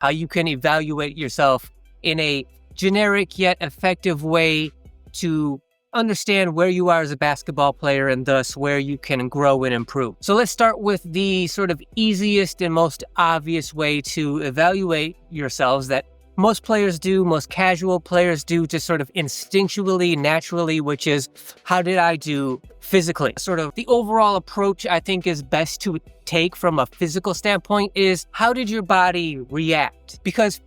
how you can evaluate yourself in a generic yet effective way to understand where you are as a basketball player and thus where you can grow and improve. So let's start with the sort of easiest and most obvious way to evaluate yourselves that most players do, most casual players do, just sort of instinctually, naturally, which is, how did I do physically? Sort of the overall approach I think is best to take from a physical standpoint is, how did your body react? Because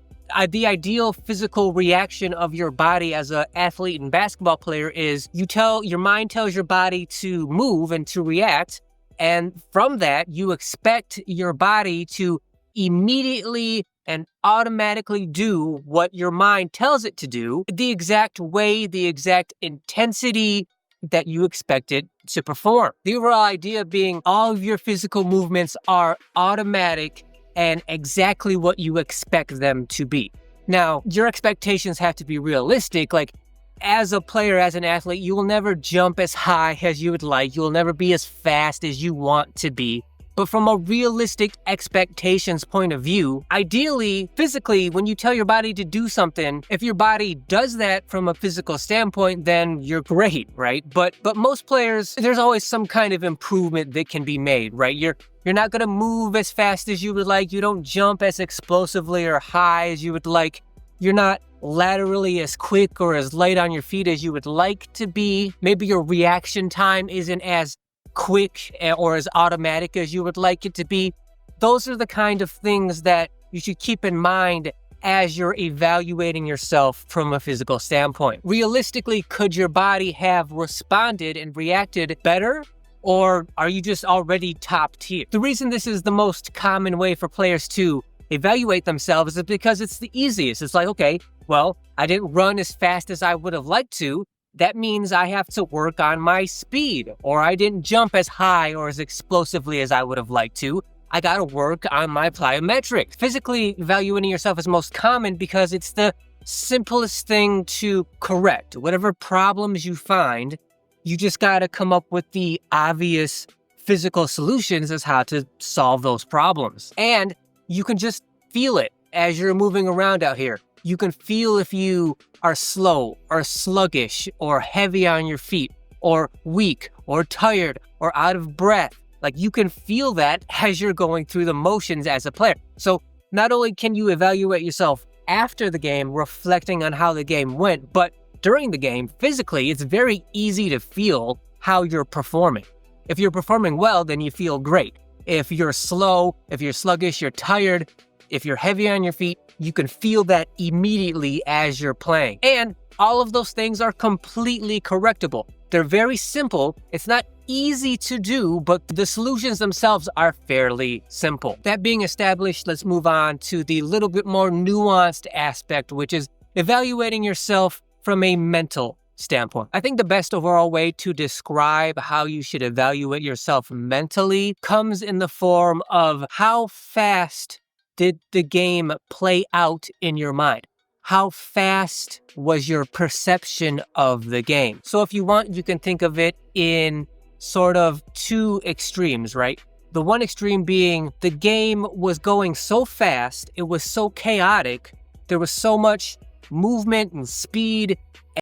the ideal physical reaction of your body as an athlete and basketball player is your mind tells your body to move and to react. And from that, you expect your body to immediately and automatically do what your mind tells it to do, the exact way, the exact intensity that you expect it to perform. The overall idea being all of your physical movements are automatic and exactly what you expect them to be. Now, your expectations have to be realistic. Like, as a player, as an athlete, you will never jump as high as you would like. You will never be as fast as you want to be. But from a realistic expectations point of view, ideally, physically, when you tell your body to do something, if your body does that from a physical standpoint, then you're great, right? But most players, there's always some kind of improvement that can be made, right? You're not going to move as fast as you would like. You don't jump as explosively or high as you would like. You're not laterally as quick or as light on your feet as you would like to be. Maybe your reaction time isn't as quick or as automatic as you would like it to be. Those are the kind of things that you should keep in mind as you're evaluating yourself from a physical standpoint. Realistically, could your body have responded and reacted better? Or are you just already top tier? The reason this is the most common way for players to evaluate themselves is because it's the easiest. It's like, okay, well, I didn't run as fast as I would have liked to. That means I have to work on my speed, or I didn't jump as high or as explosively as I would have liked to. I got to work on my plyometrics. Physically evaluating yourself is most common because it's the simplest thing to correct. Whatever problems you find, you just got to come up with the obvious physical solutions as how to solve those problems. And you can just feel it as you're moving around out here. You can feel if you are slow or sluggish or heavy on your feet or weak or tired or out of breath. Like, you can feel that as you're going through the motions as a player. So not only can you evaluate yourself after the game, reflecting on how the game went, but during the game, physically, it's very easy to feel how you're performing. If you're performing well, then you feel great. If you're slow, if you're sluggish, you're tired, if you're heavy on your feet, you can feel that immediately as you're playing. And all of those things are completely correctable. They're very simple. It's not easy to do, but the solutions themselves are fairly simple. That being established, let's move on to the little bit more nuanced aspect, which is evaluating yourself from a mental standpoint. I think the best overall way to describe how you should evaluate yourself mentally comes in the form of how fast did the game play out in your mind? How fast was your perception of the game? So if you want, you can think of it in sort of two extremes, right? The one extreme being the game was going so fast, it was so chaotic, there was so much movement and speed